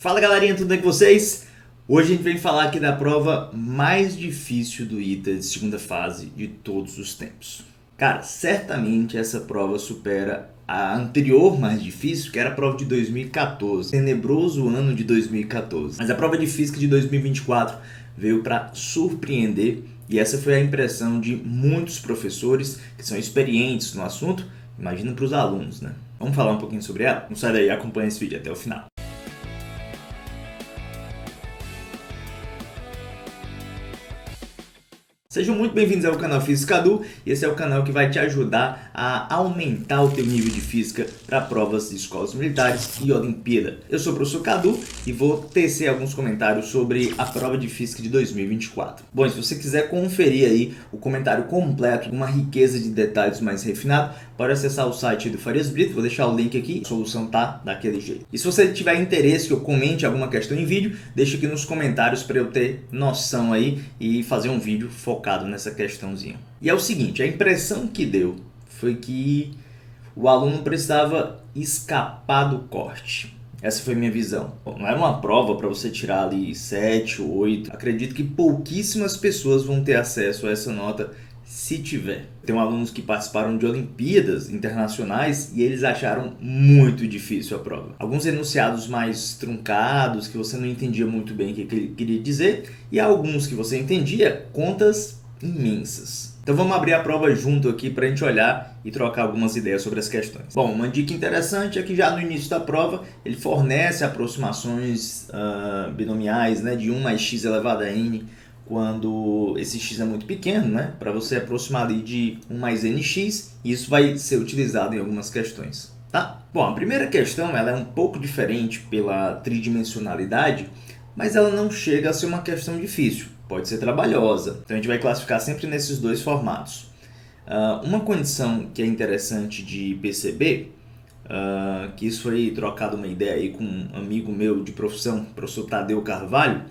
Fala galerinha, tudo bem com vocês? Hoje a gente vem falar aqui da prova mais difícil do ITA de segunda fase de todos os tempos. Cara, certamente essa prova supera a anterior mais difícil, que era a prova de 2014, tenebroso ano de 2014. Mas a prova de física de 2024 veio para surpreender e essa foi a impressão de muitos professores que são experientes no assunto, imagina para os alunos, né? Vamos falar um pouquinho sobre ela? Não sai daí, acompanha esse vídeo até o final. Sejam muito bem-vindos ao canal Física Cadu, e esse é o canal que vai te ajudar a aumentar o teu nível de física para provas de escolas militares e Olimpíada. Eu sou o professor Cadu e vou tecer alguns comentários sobre a prova de física de 2024. Bom, se você quiser conferir aí o comentário completo, uma riqueza de detalhes mais refinado, pode acessar o site do Farias Brito, vou deixar o link aqui, a solução tá daquele jeito. E se você tiver interesse que eu comente alguma questão em vídeo, deixa aqui nos comentários para eu ter noção aí e fazer um vídeo focado nessa questãozinha. E é o seguinte, a impressão que deu foi que o aluno precisava escapar do corte. Essa foi a minha visão. Bom, não era uma prova para você tirar ali 7 ou 8. Acredito que pouquíssimas pessoas vão ter acesso a essa nota se tiver. Tem alunos que participaram de Olimpíadas internacionais e eles acharam muito difícil a prova. Alguns enunciados mais truncados, que você não entendia muito bem o que ele queria dizer, e alguns que você entendia, contas imensas. Então vamos abrir a prova junto aqui para a gente olhar e trocar algumas ideias sobre as questões. Bom, uma dica interessante é que já no início da prova ele fornece aproximações binomiais, né, de 1 mais x elevado a n, quando esse x é muito pequeno, né, para você aproximar ali de 1 mais nx, e isso vai ser utilizado em algumas questões. Tá? Bom, a primeira questão ela é um pouco diferente pela tridimensionalidade, mas ela não chega a ser uma questão difícil. Pode ser trabalhosa. Então a gente vai classificar sempre nesses dois formatos. Uma condição que é interessante de perceber, que isso foi trocado uma ideia aí com um amigo meu de profissão, o professor Tadeu Carvalho,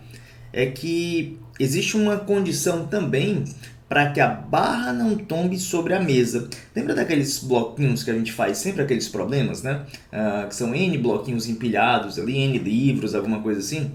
é que existe uma condição também para que a barra não tombe sobre a mesa. Lembra daqueles bloquinhos que a gente faz sempre aqueles problemas, né? Que são N bloquinhos empilhados ali, N livros, alguma coisa assim?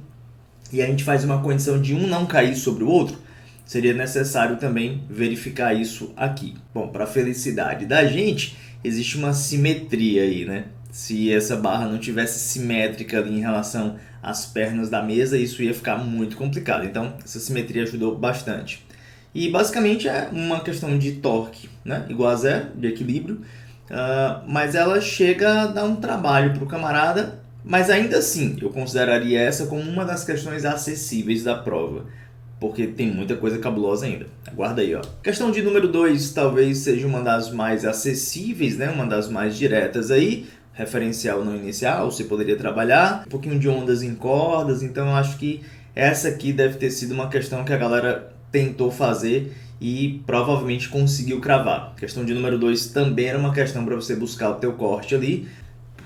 E a gente faz uma condição de um não cair sobre o outro, seria necessário também verificar isso aqui. Bom, para a felicidade da gente, existe uma simetria aí, né? Se essa barra não tivesse simétrica ali em relação às pernas da mesa, isso ia ficar muito complicado. Então, essa simetria ajudou bastante. E basicamente é uma questão de torque, né? Igual a zero, de equilíbrio, mas ela chega a dar um trabalho para o camarada. Mas ainda assim, eu consideraria essa como uma das questões acessíveis da prova, porque tem muita coisa cabulosa ainda. Aguarda aí, ó. Questão de número 2 talvez seja uma das mais acessíveis, né? Uma das mais diretas aí. Referencial não inicial, você poderia trabalhar. Um pouquinho de ondas em cordas, então eu acho que essa aqui deve ter sido uma questão que a galera tentou fazer e provavelmente conseguiu cravar. Questão de número 2 também era uma questão para você buscar o teu corte ali,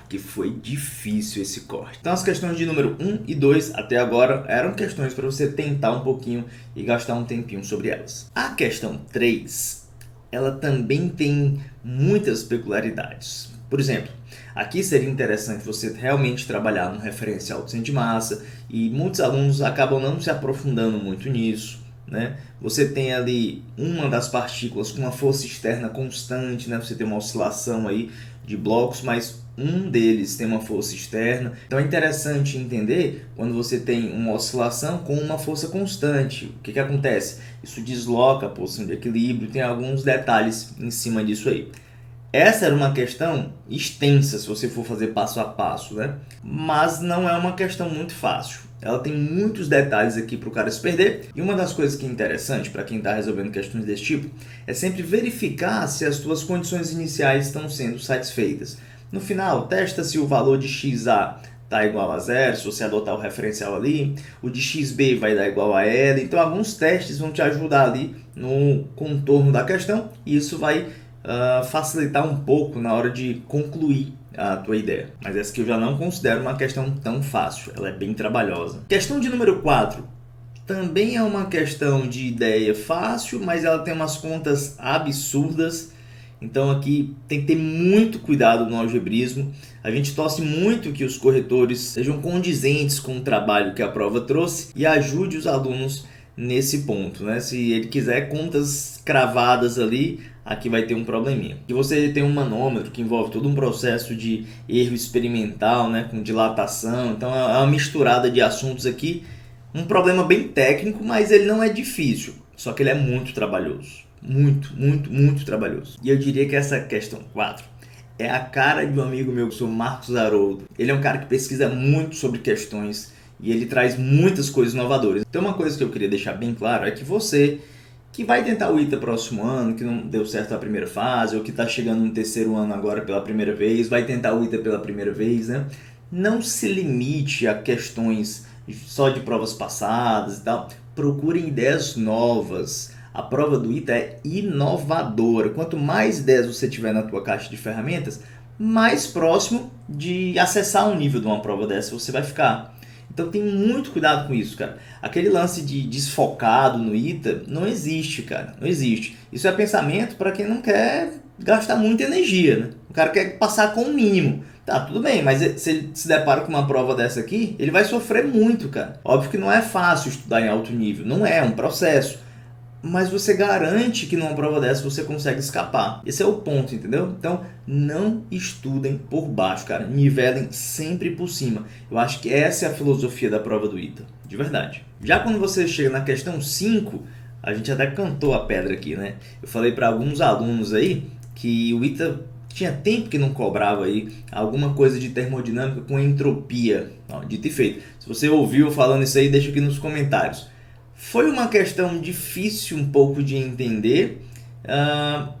que foi difícil esse corte. Então as questões de número 1 e 2 até agora eram questões para você tentar um pouquinho e gastar um tempinho sobre elas. A questão 3, ela também tem muitas peculiaridades. Por exemplo, aqui seria interessante você realmente trabalhar no referencial do centro de massa e muitos alunos acabam não se aprofundando muito nisso, né? Você tem ali uma das partículas com uma força externa constante, né? Você tem uma oscilação aí de blocos, mas um deles tem uma força externa. Então é interessante entender quando você tem uma oscilação com uma força constante. O que acontece? Isso desloca a posição de equilíbrio, tem alguns detalhes em cima disso aí. Essa era uma questão extensa se você for fazer passo a passo, né? Mas não é uma questão muito fácil. Ela tem muitos detalhes aqui para o cara se perder. E uma das coisas que é interessante para quem está resolvendo questões desse tipo é sempre verificar se as suas condições iniciais estão sendo satisfeitas. No final, testa se o valor de XA está igual a zero, se você adotar o referencial ali. O de XB vai dar igual a L. Então, alguns testes vão te ajudar ali no contorno da questão. E isso vai facilitar um pouco na hora de concluir a tua ideia. Mas essa que eu já não considero uma questão tão fácil. Ela é bem trabalhosa. Questão de número 4. Também é uma questão de ideia fácil, mas ela tem umas contas absurdas. Então aqui tem que ter muito cuidado no algebrismo. A gente torce muito que os corretores sejam condizentes com o trabalho que a prova trouxe e ajude os alunos nesse ponto, né? Se ele quiser contas cravadas ali, aqui vai ter um probleminha. E você tem um manômetro que envolve todo um processo de erro experimental, né? Com dilatação, então é uma misturada de assuntos aqui. Um problema bem técnico, mas ele não é difícil, só que ele é muito trabalhoso. Muito trabalhoso. E eu diria que essa questão 4 é a cara de um amigo meu, que sou Marcos Haroldo. Ele é um cara que pesquisa muito sobre questões e ele traz muitas coisas inovadoras. Então uma coisa que eu queria deixar bem claro é que você que vai tentar o ITA próximo ano, que não deu certo a primeira fase, ou que está chegando no terceiro ano agora pela primeira vez, vai tentar o ITA pela primeira vez, né? Não se limite a questões só de provas passadas e tal. Procurem ideias novas. A prova do ITA é inovadora. Quanto mais ideias você tiver na tua caixa de ferramentas, mais próximo de acessar um nível de uma prova dessa você vai ficar. Então tem muito cuidado com isso, cara. Aquele lance de desfocado no ITA não existe, cara. Não existe. Isso é pensamento para quem não quer gastar muita energia, né? O cara quer passar com o mínimo. Tá, tudo bem, mas se ele se depara com uma prova dessa aqui, ele vai sofrer muito, cara. Óbvio que não é fácil estudar em alto nível. Não é um processo. Mas você garante que numa prova dessa você consegue escapar. Esse é o ponto, entendeu? Então, não estudem por baixo, cara. Nivelem sempre por cima. Eu acho que essa é a filosofia da prova do ITA, de verdade. Já quando você chega na questão 5, a gente até cantou a pedra aqui, né? Eu falei para alguns alunos aí que o ITA tinha tempo que não cobrava aí alguma coisa de termodinâmica com entropia. Dito e feito. Se você ouviu falando isso aí, deixa aqui nos comentários. Foi uma questão difícil um pouco de entender,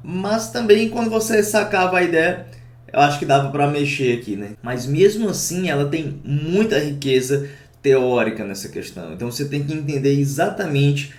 mas também quando você sacava a ideia, eu acho que dava para mexer aqui, né? Mas mesmo assim ela tem muita riqueza teórica nessa questão. Então você tem que entender exatamente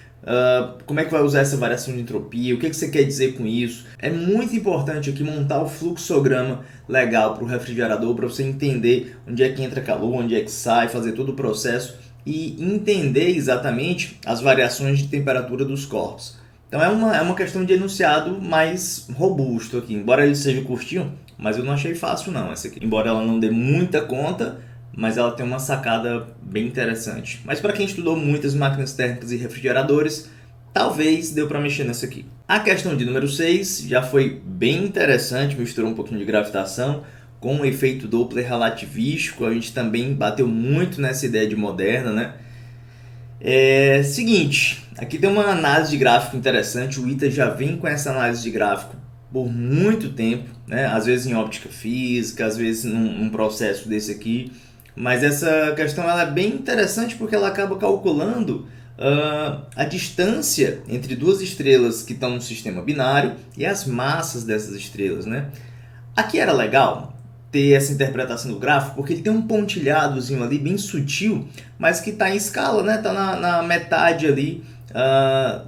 como é que vai usar essa variação de entropia, o que você quer dizer com isso. É muito importante aqui montar o fluxograma legal para o refrigerador, para você entender onde é que entra calor, onde é que sai, fazer todo o processo e entender exatamente as variações de temperatura dos corpos. Então é uma questão de enunciado mais robusto aqui, embora ele seja curtinho, mas eu não achei fácil não essa aqui. Embora ela não dê muita conta, mas ela tem uma sacada bem interessante. Mas para quem estudou muitas máquinas térmicas e refrigeradores, talvez deu para mexer nessa aqui. A questão de número 6 já foi bem interessante, misturou um pouquinho de gravitação com o efeito Doppler relativístico. A gente também bateu muito nessa ideia de moderna, né? Seguinte, aqui tem uma análise de gráfico interessante. O ITA já vem com essa análise de gráfico por muito tempo, né? Às vezes em óptica física, às vezes num processo desse aqui. Mas essa questão ela é bem interessante porque ela acaba calculando a distância entre duas estrelas que estão no sistema binário e as massas dessas estrelas, né? Aqui era legal ter essa interpretação do gráfico, porque ele tem um pontilhadozinho ali bem sutil, mas que está em escala, né? Está na metade ali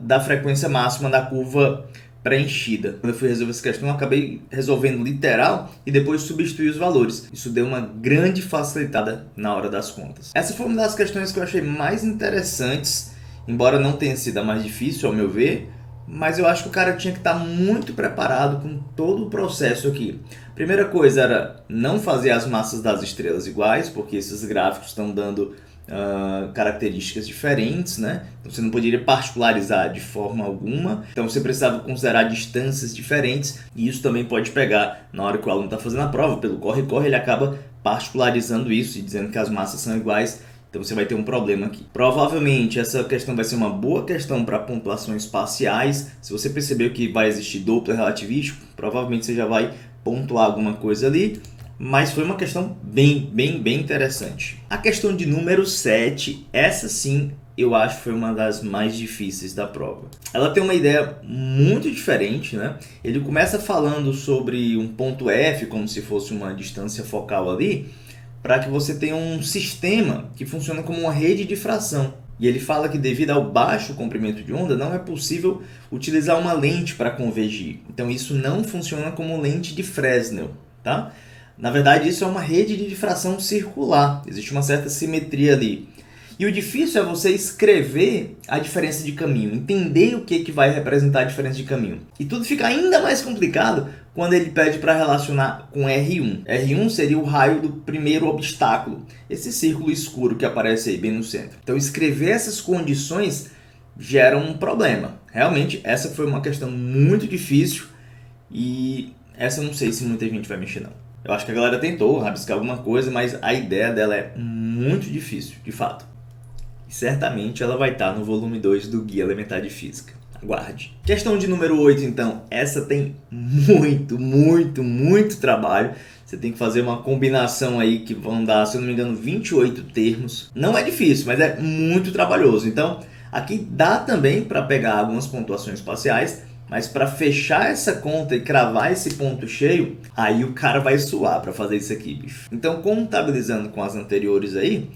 da frequência máxima da curva preenchida. Quando eu fui resolver essa questão, eu acabei resolvendo literal e depois substituí os valores. Isso deu uma grande facilitada na hora das contas. Essa foi uma das questões que eu achei mais interessantes, embora não tenha sido a mais difícil, ao meu ver, mas eu acho que o cara tinha que estar muito preparado com todo o processo aqui. Primeira coisa era não fazer as massas das estrelas iguais, porque esses gráficos estão dando características diferentes, né? Então você não poderia particularizar de forma alguma. Então você precisava considerar distâncias diferentes, e isso também pode pegar na hora que o aluno está fazendo a prova. Pelo corre-corre ele acaba particularizando isso e dizendo que as massas são iguais. Então você vai ter um problema aqui. Provavelmente essa questão vai ser uma boa questão para pontuações parciais. Se você percebeu que vai existir Doppler relativístico, provavelmente você já vai pontuar alguma coisa ali. Mas foi uma questão bem interessante. A questão de número 7, essa sim eu acho que foi uma das mais difíceis da prova. Ela tem uma ideia muito diferente, né? Ele começa falando sobre um ponto F, como se fosse uma distância focal ali, para que você tenha um sistema que funciona como uma rede de difração. E ele fala que devido ao baixo comprimento de onda, não é possível utilizar uma lente para convergir. Então isso não funciona como lente de Fresnel, tá? Na verdade, isso é uma rede de difração circular. Existe uma certa simetria ali. E o difícil é você escrever a diferença de caminho, entender o que vai representar a diferença de caminho. E tudo fica ainda mais complicado quando ele pede para relacionar com R1. R1 seria o raio do primeiro obstáculo, esse círculo escuro que aparece aí bem no centro. Então escrever essas condições gera um problema. Realmente essa foi uma questão muito difícil e essa eu não sei se muita gente vai mexer não. Eu acho que a galera tentou rabiscar alguma coisa, mas a ideia dela é muito difícil, de fato. E certamente ela vai estar no volume 2 do Guia Elementar de Física. Aguarde. Questão de número 8, então. Essa tem muito trabalho. Você tem que fazer uma combinação aí que vão dar, se eu não me engano, 28 termos. Não é difícil, mas é muito trabalhoso. Então, aqui dá também para pegar algumas pontuações parciais, mas para fechar essa conta e cravar esse ponto cheio, aí o cara vai suar para fazer isso aqui, bicho. Então, contabilizando com as anteriores aí,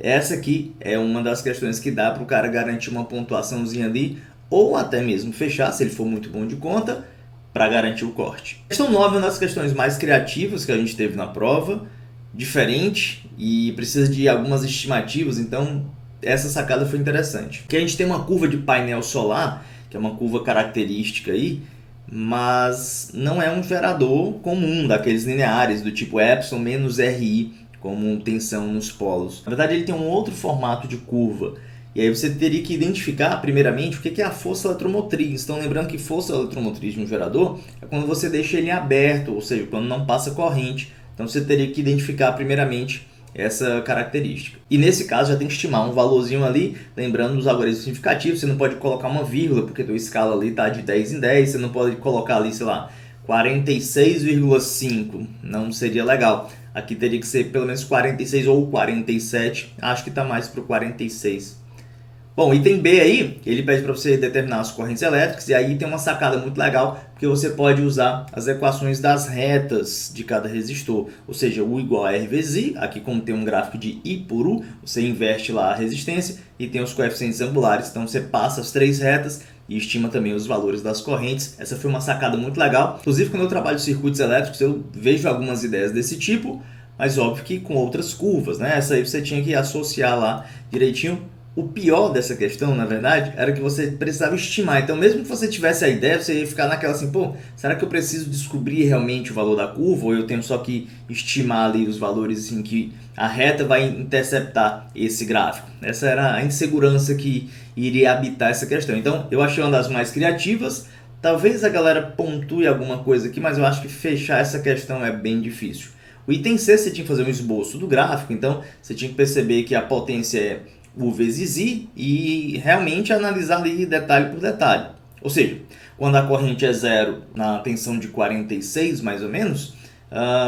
essa aqui é uma das questões que dá para o cara garantir uma pontuaçãozinha ali, ou até mesmo fechar, se ele for muito bom de conta, para garantir o corte. Questão 9 é uma das questões mais criativas que a gente teve na prova, diferente e precisa de algumas estimativas, então essa sacada foi interessante. Que a gente tem uma curva de painel solar, que é uma curva característica aí, mas não é um gerador comum daqueles lineares do tipo epsilon menos RI, como tensão nos polos. Na verdade, ele tem um outro formato de curva. E aí você teria que identificar, primeiramente, o que é a força eletromotriz. Então, lembrando que força eletromotriz de um gerador é quando você deixa ele aberto, ou seja, quando não passa corrente. Então, você teria que identificar, primeiramente, essa característica. E nesse caso, já tem que estimar um valorzinho ali, lembrando dos algoritmos significativos. Você não pode colocar uma vírgula, porque a tua escala ali está de 10 em 10. Você não pode colocar ali, sei lá, 46,5. Não seria legal. Aqui teria que ser pelo menos 46 ou 47. Acho que está mais para o 46. Bom, item B aí, ele pede para você determinar as correntes elétricas, e aí tem uma sacada muito legal, porque você pode usar as equações das retas de cada resistor, ou seja, U igual a R vezes I, aqui como tem um gráfico de I por U, você inverte lá a resistência e tem os coeficientes angulares, então você passa as três retas e estima também os valores das correntes. Essa foi uma sacada muito legal, inclusive quando eu trabalho circuitos elétricos eu vejo algumas ideias desse tipo, mas óbvio que com outras curvas, né? Essa aí você tinha que associar lá direitinho. O pior dessa questão, na verdade, era que você precisava estimar. Então, mesmo que você tivesse a ideia, você ia ficar naquela assim, pô, será que eu preciso descobrir realmente o valor da curva? Ou eu tenho só que estimar ali os valores assim, que a reta vai interceptar esse gráfico? Essa era a insegurança que iria habitar essa questão. Então, eu achei uma das mais criativas. Talvez a galera pontue alguma coisa aqui, mas eu acho que fechar essa questão é bem difícil. O item C, você tinha que fazer um esboço do gráfico. Então, você tinha que perceber que a potência é U vezes I e realmente analisar ali detalhe por detalhe. Ou seja, quando a corrente é zero na tensão de 46 mais ou menos,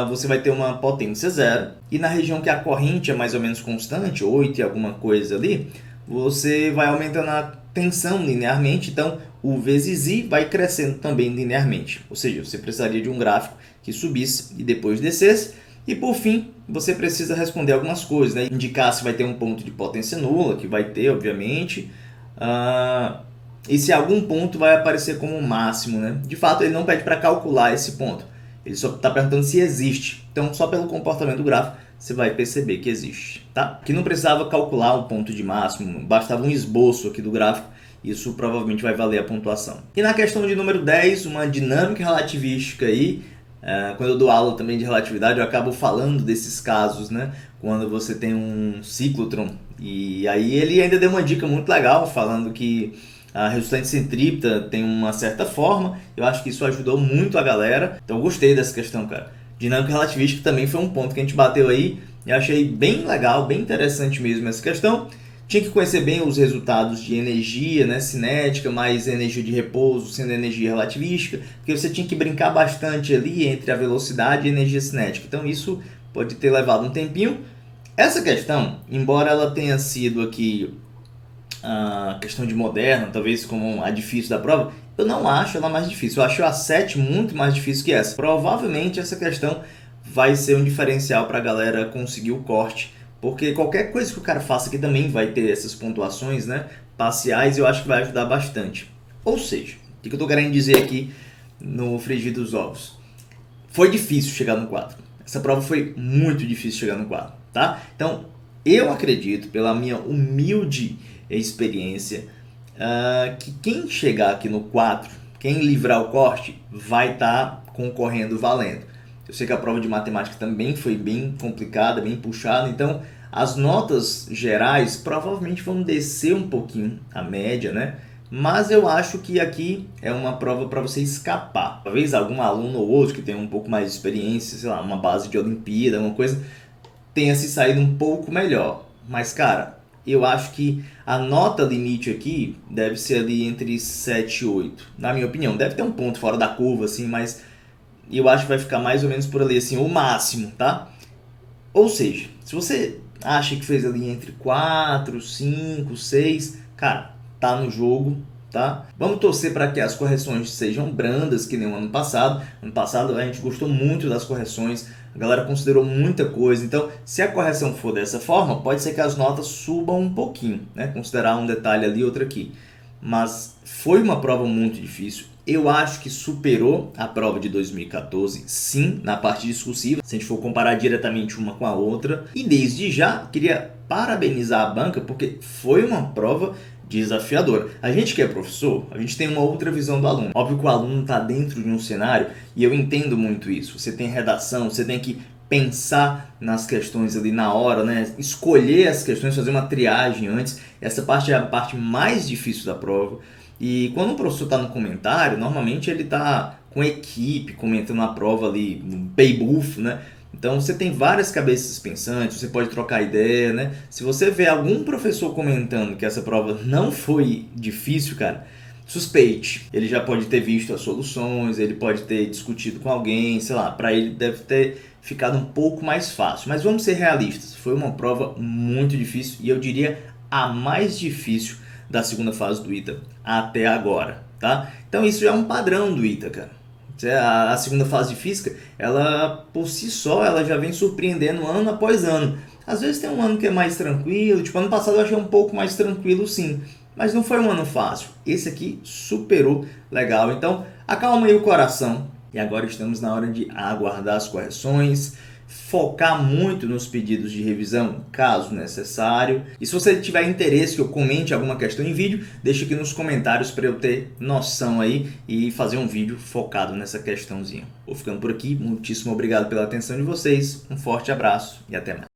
você vai ter uma potência zero. E na região que a corrente é mais ou menos constante, 8 e alguma coisa ali, você vai aumentando a tensão linearmente, então U vezes I vai crescendo também linearmente. Ou seja, você precisaria de um gráfico que subisse e depois descesse. E por fim, você precisa responder algumas coisas, né? Indicar se vai ter um ponto de potência nula, que vai ter, obviamente, e se algum ponto vai aparecer como máximo, né? De fato, ele não pede para calcular esse ponto, ele só está perguntando se existe. Então, só pelo comportamento do gráfico, você vai perceber que existe, tá? Que não precisava calcular o ponto de máximo, bastava um esboço aqui do gráfico, isso provavelmente vai valer a pontuação. E na questão de número 10, uma dinâmica relativística aí. Quando eu dou aula também de relatividade, eu acabo falando desses casos, né? Quando você tem um ciclotron. E aí ele ainda deu uma dica muito legal, falando que a resultante centrípeta tem uma certa forma. Eu acho que isso ajudou muito a galera. Então eu gostei dessa questão, cara. Dinâmica relativística também foi um ponto que a gente bateu aí. E achei bem legal, bem interessante mesmo essa questão. Tinha que conhecer bem os resultados de energia, né, cinética, mais energia de repouso, sendo energia relativística, porque você tinha que brincar bastante ali entre a velocidade e a energia cinética. Então isso pode ter levado um tempinho. Essa questão, embora ela tenha sido aqui a questão de moderna, talvez como a difícil da prova, eu não acho ela mais difícil. Eu acho a 7 muito mais difícil que essa. Provavelmente essa questão vai ser um diferencial para a galera conseguir o corte. Porque qualquer coisa que o cara faça aqui também vai ter essas pontuações, né, parciais, e eu acho que vai ajudar bastante. Ou seja, o que eu estou querendo dizer aqui no frigir dos ovos? Foi difícil chegar no 4. Essa prova foi muito difícil chegar no 4, tá? Então, eu acredito, pela minha humilde experiência, que quem chegar aqui no 4, quem livrar o corte, vai estar concorrendo, valendo. Eu sei que a prova de matemática também foi bem complicada, bem puxada, então as notas gerais provavelmente vão descer um pouquinho a média, né? Mas eu acho que aqui é uma prova para você escapar. Talvez algum aluno ou outro que tenha um pouco mais de experiência, sei lá, uma base de Olimpíada, uma coisa, tenha se saído um pouco melhor. Mas, cara, eu acho que a nota limite aqui deve ser ali entre 7 e 8. Na minha opinião, deve ter um ponto fora da curva, assim, mas eu acho que vai ficar mais ou menos por ali, assim, o máximo, tá? Ou seja, se você acha que fez ali entre 4, 5, 6, cara, tá no jogo, tá? Vamos torcer para que as correções sejam brandas, que nem o ano passado. Ano passado a gente gostou muito das correções, a galera considerou muita coisa. Então, se a correção for dessa forma, pode ser que as notas subam um pouquinho, né? Considerar um detalhe ali, outro aqui. Mas foi uma prova muito difícil. Eu acho que superou a prova de 2014, sim, na parte discursiva, se a gente for comparar diretamente uma com a outra. E desde já, queria parabenizar a banca, porque foi uma prova desafiadora. A gente que é professor, a gente tem uma outra visão do aluno. Óbvio que o aluno está dentro de um cenário, e eu entendo muito isso. Você tem redação, você tem que pensar nas questões ali na hora, né? Escolher as questões, fazer uma triagem antes. Essa parte é a parte mais difícil da prova. E quando o professor está no comentário, normalmente ele está com equipe comentando a prova ali, no paybuff, né? Então você tem várias cabeças pensantes, você pode trocar ideia, né? Se você vê algum professor comentando que essa prova não foi difícil, cara, suspeite. Ele já pode ter visto as soluções, ele pode ter discutido com alguém, sei lá, para ele deve ter ficado um pouco mais fácil. Mas vamos ser realistas, foi uma prova muito difícil e eu diria a mais difícil da segunda fase do ITA até agora, tá? Então isso já é um padrão do ITA, cara. A segunda fase de física, ela por si só, ela já vem surpreendendo ano após ano. Às vezes tem um ano que é mais tranquilo, tipo ano passado eu achei um pouco mais tranquilo sim, mas não foi um ano fácil. Esse aqui superou legal, então acalma aí o coração. E agora estamos na hora de aguardar as correções, focar muito nos pedidos de revisão, caso necessário. E se você tiver interesse que eu comente alguma questão em vídeo, deixa aqui nos comentários para eu ter noção aí e fazer um vídeo focado nessa questãozinha. Vou ficando por aqui, muitíssimo obrigado pela atenção de vocês, um forte abraço e até mais.